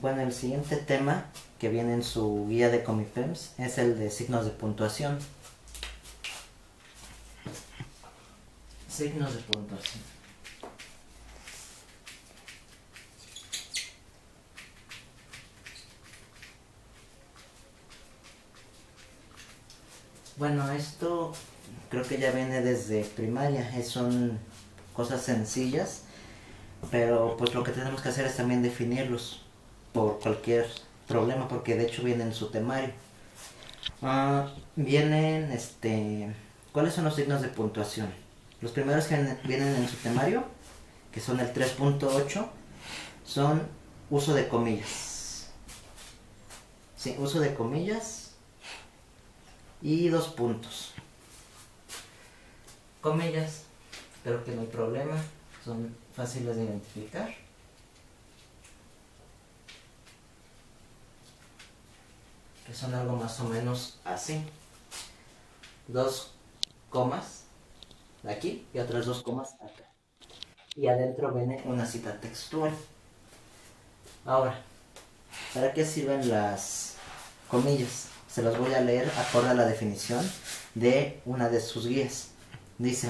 Bueno, el siguiente tema que viene en su guía de Comipems es el de signos de puntuación. Signos de puntuación. Bueno, esto creo que ya viene desde primaria, son cosas sencillas, pero pues lo que tenemos que hacer es también definirlos por cualquier problema, porque de hecho viene en su temario. Vienen, ¿cuáles son los signos de puntuación? Los primeros que vienen en su temario, que son el 3.8, son uso de comillas. Sí, uso de comillas y 2 puntos. Comillas, creo que no hay problema, son fáciles de identificar. Que son algo más o menos así. 2 comas aquí y otras 2 comas acá. Y adentro viene una cita textual. Ahora, ¿para qué sirven las comillas? Se las voy a leer acorde a la definición de una de sus guías. Dice: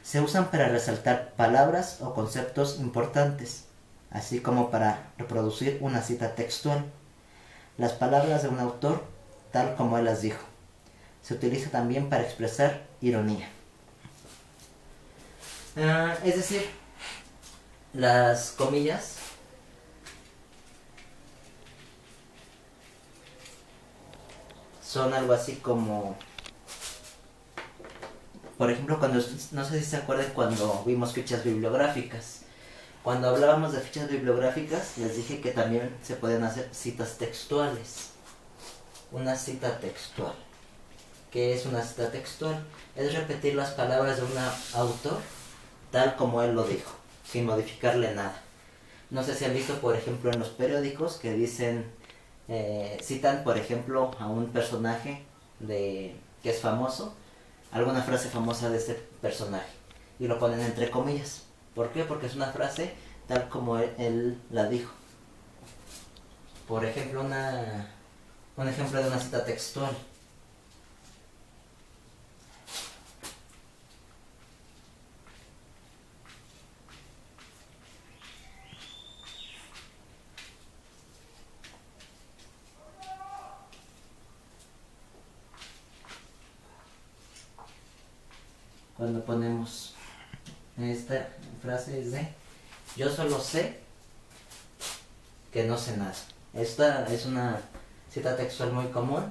se usan para resaltar palabras o conceptos importantes, así como para reproducir una cita textual. Las palabras de un autor, tal como él las dijo. Se utiliza también para expresar ironía. Es decir, las comillas son algo así como, por ejemplo, cuando, no sé si se acuerdan cuando vimos fichas bibliográficas. Cuando hablábamos de fichas bibliográficas, les dije que también se pueden hacer citas textuales. Una cita textual. ¿Qué es una cita textual? Es repetir las palabras de un autor tal como él lo dijo, sin modificarle nada. No sé si han visto, por ejemplo, en los periódicos que dicen, citan, por ejemplo, a un personaje que es famoso, alguna frase famosa de ese personaje, y lo ponen entre comillas. ¿Por qué? Porque es una frase tal como él la dijo. Por ejemplo, un ejemplo de una cita textual. Cuando ponemos esta frase es de: yo solo sé que no sé nada. Esta es una cita textual muy común,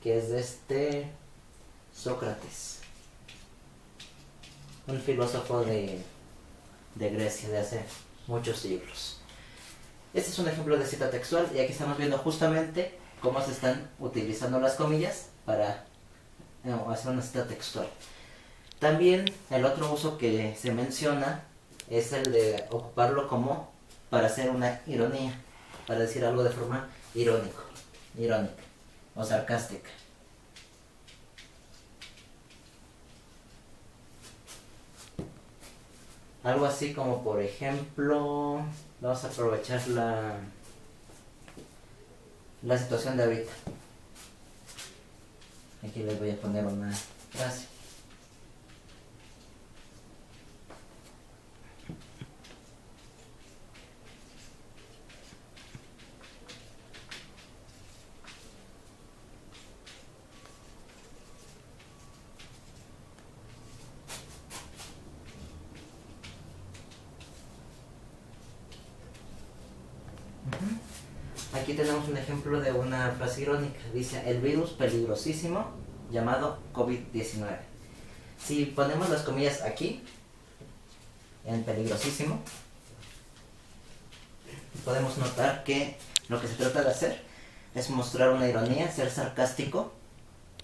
que es de Sócrates, un filósofo de Grecia de hace muchos siglos. Este es un ejemplo de cita textual, y aquí estamos viendo justamente cómo se están utilizando las comillas para hacer una cita textual. También el otro uso que se menciona es el de ocuparlo como para hacer una ironía, para decir algo de forma irónica o sarcástica. Algo así como, por ejemplo, vamos a aprovechar la situación de ahorita. Aquí les voy a poner una frase. Aquí tenemos un ejemplo de una frase irónica. Dice: el virus peligrosísimo llamado COVID-19. Si ponemos las comillas aquí, en peligrosísimo, podemos notar que lo que se trata de hacer es mostrar una ironía, ser sarcástico,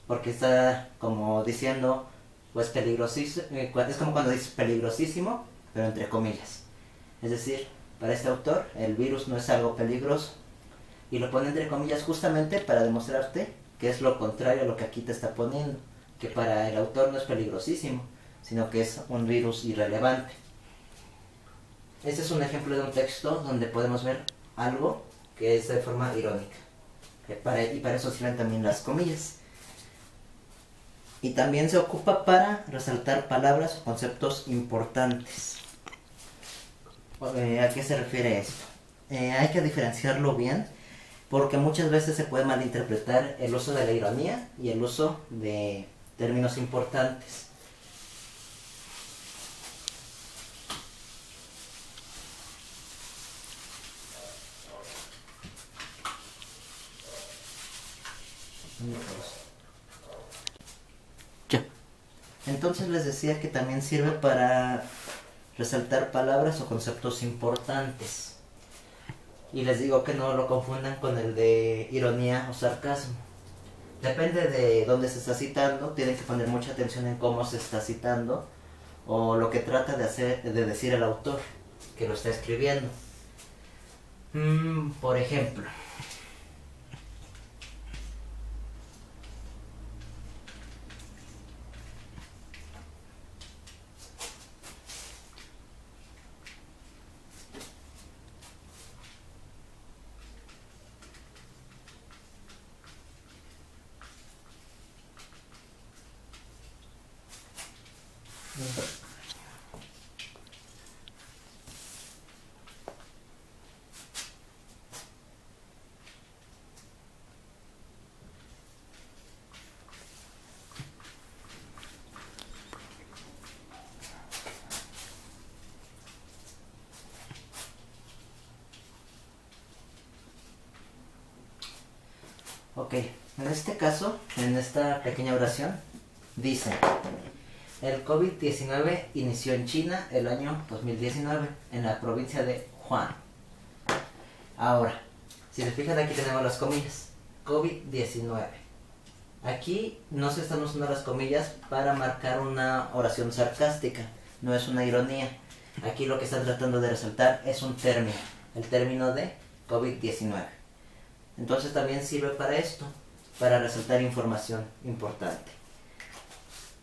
porque está como diciendo, pues peligrosísimo, es como cuando dices peligrosísimo, pero entre comillas. Es decir, para este autor, el virus no es algo peligroso, y lo pone entre comillas justamente para demostrarte que es lo contrario a lo que aquí te está poniendo, que para el autor no es peligrosísimo, sino que es un virus irrelevante. Este es un ejemplo de un texto donde podemos ver algo que es de forma irónica. Y para eso sirven también las comillas. Y también se ocupa para resaltar palabras o conceptos importantes. ¿A qué se refiere esto? Hay que diferenciarlo bien, porque muchas veces se puede malinterpretar el uso de la ironía y el uso de términos importantes. Ya. Entonces les decía que también sirve para resaltar palabras o conceptos importantes. Y les digo que no lo confundan con el de ironía o sarcasmo. Depende de dónde se está citando, tienen que poner mucha atención en cómo se está citando o lo que trata de decir el autor que lo está escribiendo. Por ejemplo, ok, en este caso, en esta pequeña oración, dice: el COVID-19 inició en China el año 2019, en la provincia de Wuhan. Ahora, si se fijan, aquí tenemos las comillas. COVID-19. Aquí no se están usando las comillas para marcar una oración sarcástica, no es una ironía. Aquí lo que están tratando de resaltar es un término, el término de COVID-19. Entonces también sirve para esto, para resaltar información importante.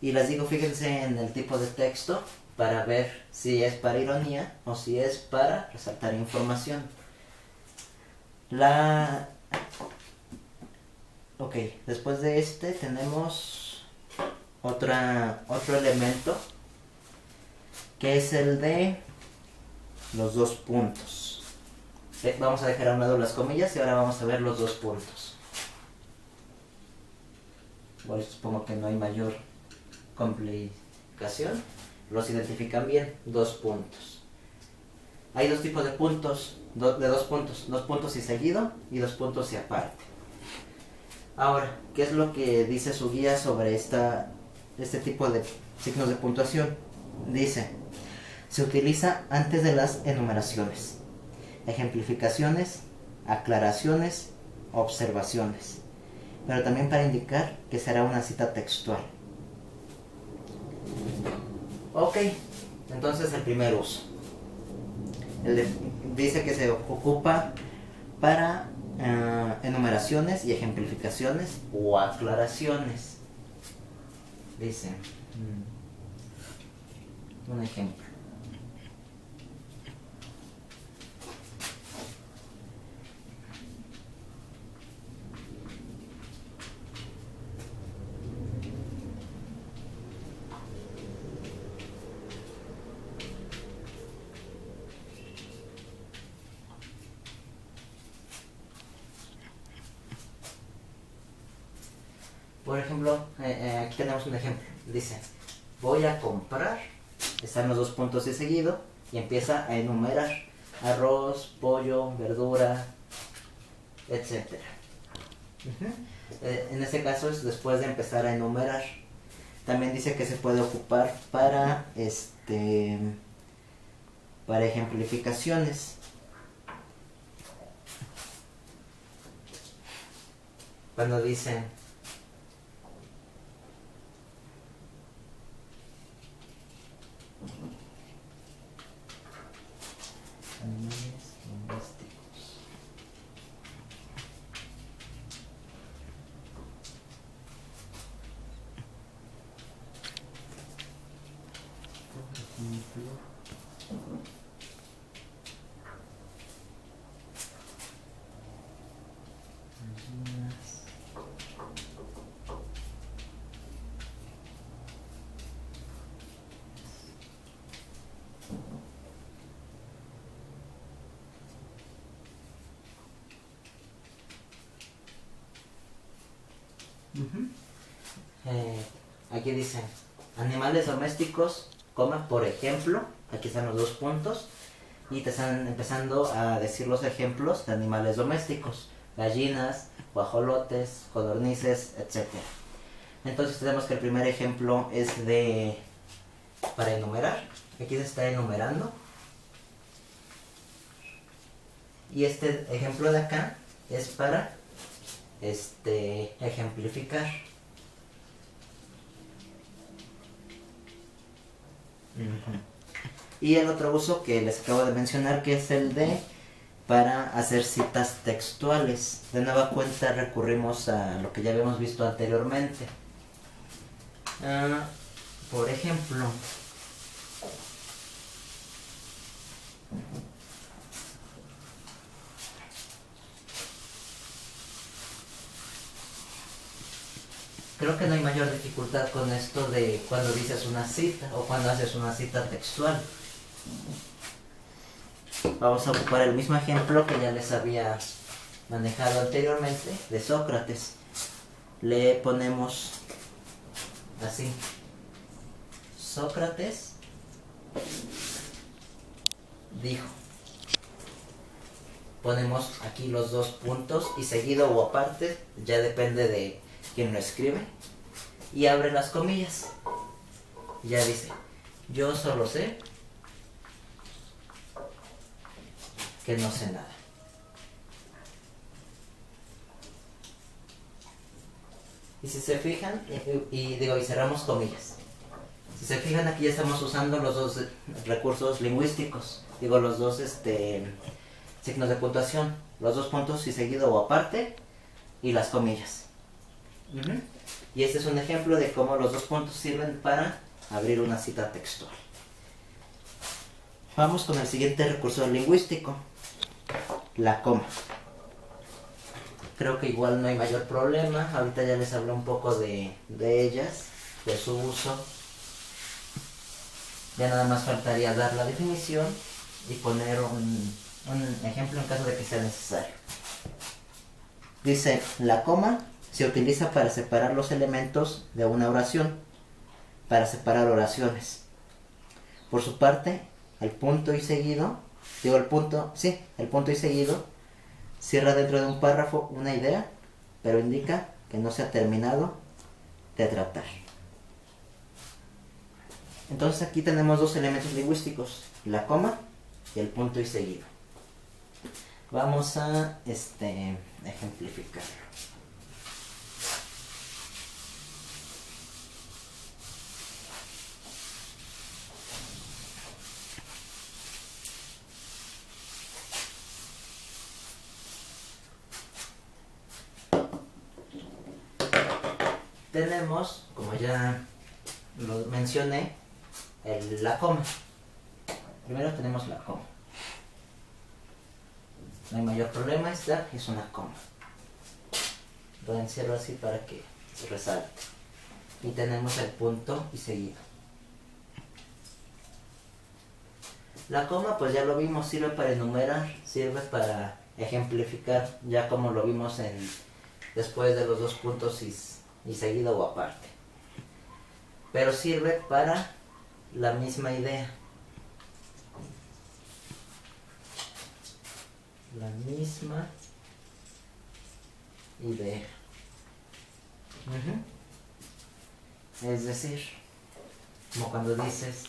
Y les digo, fíjense en el tipo de texto para ver si es para ironía o si es para resaltar información. Ok, después de este tenemos otro elemento, que es el de los dos puntos. Vamos a dejar a un lado las comillas y ahora vamos a ver los dos puntos. Bueno, supongo que no hay mayor complicación. Los identifican bien, dos puntos. Hay dos tipos de puntos, de dos puntos y seguido y dos puntos y aparte. Ahora, ¿qué es lo que dice su guía sobre este tipo de signos de puntuación? Dice: se utiliza antes de las enumeraciones, ejemplificaciones, aclaraciones, observaciones, pero también para indicar que será una cita textual. Ok, entonces el primer uso. Dice que se ocupa para enumeraciones y ejemplificaciones o aclaraciones. Dice, un ejemplo. Por ejemplo, aquí tenemos un ejemplo. Dice: voy a comprar. Están los dos puntos de seguido y empieza a enumerar: arroz, pollo, verdura, etcétera. En este caso es después de empezar a enumerar. También dice que se puede ocupar para ejemplificaciones. Cuando dicen: animales domésticos. Por ejemplo, Uh-huh. Aquí dicen animales domésticos, coma, por ejemplo, aquí están los dos puntos y te están empezando a decir los ejemplos de animales domésticos, gallinas, guajolotes, codornices, etc. Entonces tenemos que el primer ejemplo es para enumerar, aquí se está enumerando, y este ejemplo de acá es para ejemplificar. Uh-huh. Y el otro uso que les acabo de mencionar, que es el para hacer citas textuales. De nueva cuenta recurrimos a lo que ya habíamos visto anteriormente. Por ejemplo, creo que no hay mayor dificultad con esto de cuando dices una cita o cuando haces una cita textual. Vamos a ocupar el mismo ejemplo que ya les había manejado anteriormente de Sócrates. Le ponemos así: Sócrates dijo. Ponemos aquí los dos puntos y seguido o aparte, ya depende de quién lo escribe, y abre las comillas. Ya dice: yo solo sé que no sé nada. Y si se fijan, y cerramos comillas. Si se fijan, aquí ya estamos usando los dos recursos lingüísticos, los dos signos de puntuación, los dos puntos y seguido o aparte, y las comillas. Uh-huh. Y este es un ejemplo de cómo los dos puntos sirven para abrir una cita textual. Vamos con el siguiente recurso lingüístico, la coma. Creo que igual no hay mayor problema. Ahorita ya les hablé un poco de ellas, de su uso. Ya nada más faltaría dar la definición y poner un ejemplo en caso de que sea necesario. Dice: la coma se utiliza para separar los elementos de una oración, para separar oraciones. Por su parte, el punto y seguido cierra dentro de un párrafo una idea, pero indica que no se ha terminado de tratar. Entonces aquí tenemos dos elementos lingüísticos, la coma y el punto y seguido. Vamos a ejemplificarlo. Tenemos, como ya lo mencioné, la coma. Primero tenemos la coma. No hay mayor problema, esta es una coma. Lo encierro así para que se resalte. Y tenemos el punto y seguido. La coma, pues ya lo vimos, sirve para enumerar, sirve para ejemplificar, ya como lo vimos después de los dos puntos y seguido o aparte. Pero sirve para la misma idea. La misma idea. Uh-huh. Es decir, como cuando dices: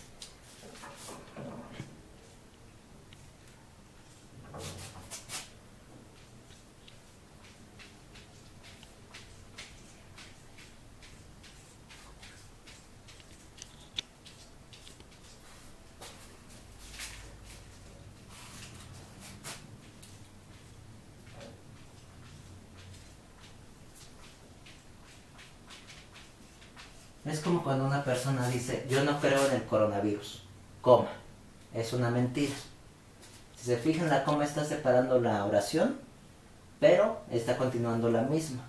es como cuando una persona dice: yo no creo en el coronavirus, coma, es una mentira. Si se fijan, la coma está separando la oración, pero está continuando la misma.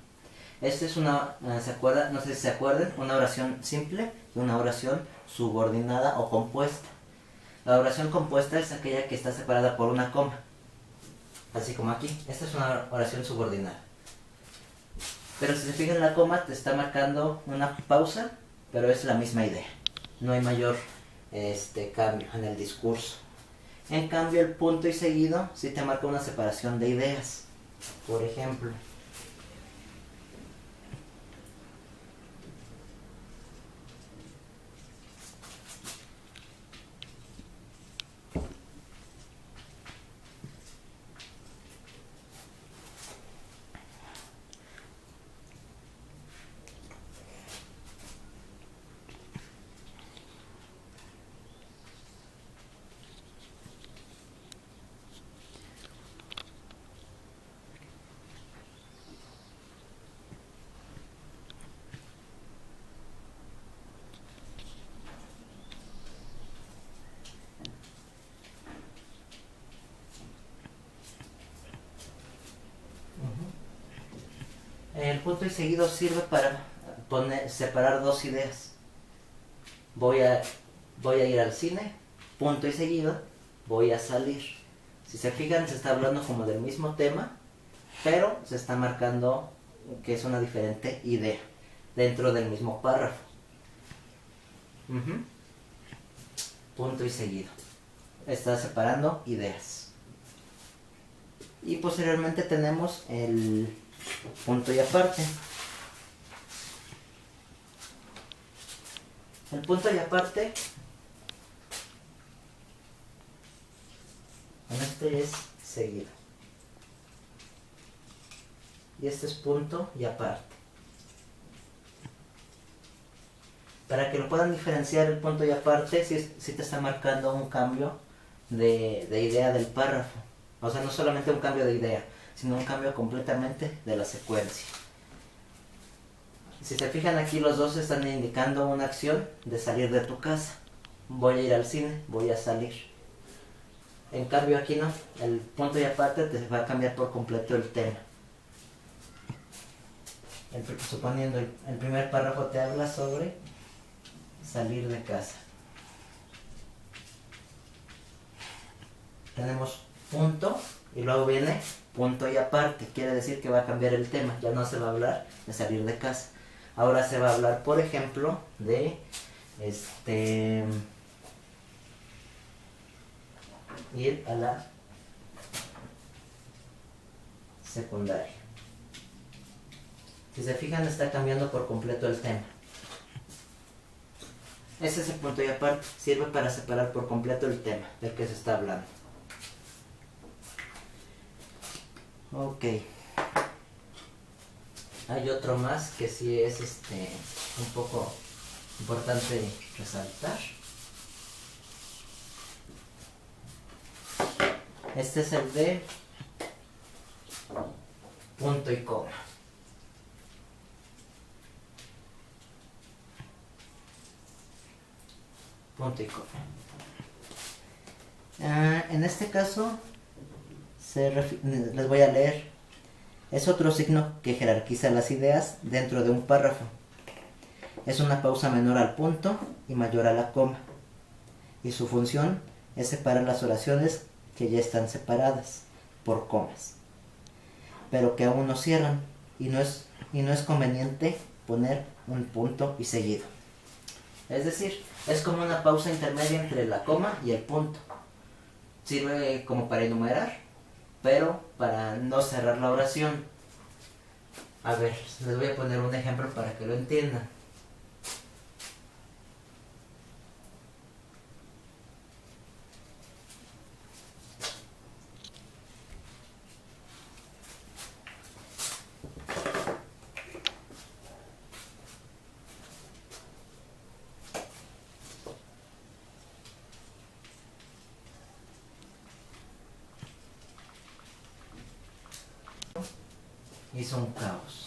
Esta es una, ¿se acuerdan? No sé si se acuerdan, una oración simple y una oración subordinada o compuesta. La oración compuesta es aquella que está separada por una coma, así como aquí. Esta es una oración subordinada. Pero si se fijan, la coma te está marcando una pausa, pero es la misma idea. No hay mayor cambio en el discurso. En cambio, el punto y seguido sí te marca una separación de ideas. Por ejemplo, el punto y seguido sirve para separar dos ideas. Voy a ir al cine, punto y seguido, voy a salir. Si se fijan, se está hablando como del mismo tema, pero se está marcando que es una diferente idea dentro del mismo párrafo. Punto y seguido. Está separando ideas. Y posteriormente tenemos el punto y aparte. El punto y aparte, este es seguido. Y este es punto y aparte. Para que lo puedan diferenciar, el punto y aparte sí te está marcando un cambio de idea del párrafo. O sea, no solamente un cambio de idea, sino un cambio completamente de la secuencia. Si se fijan, aquí los dos están indicando una acción de salir de tu casa. Voy a ir al cine, voy a salir. En cambio aquí no, el punto y aparte te va a cambiar por completo el tema. Suponiendo el primer párrafo te habla sobre salir de casa. Tenemos punto y luego viene punto y aparte. Quiere decir que va a cambiar el tema. Ya no se va a hablar de salir de casa. Ahora se va a hablar, por ejemplo, de ir a la secundaria. Si se fijan, está cambiando por completo el tema. Ese es el punto y aparte. Sirve para separar por completo el tema del que se está hablando. Ok. Hay otro más que sí es un poco importante resaltar. Este es el de punto y coma. Punto y coma. En este caso, les voy a leer. Es otro signo que jerarquiza las ideas dentro de un párrafo. Es una pausa menor al punto y mayor a la coma. Y su función es separar las oraciones que ya están separadas por comas, pero que aún no cierran, y no es conveniente poner un punto y seguido. Es decir, es como una pausa intermedia entre la coma y el punto. Sirve como para enumerar, pero para no cerrar la oración. A ver, les voy a poner un ejemplo para que lo entiendan. Hizo un caos.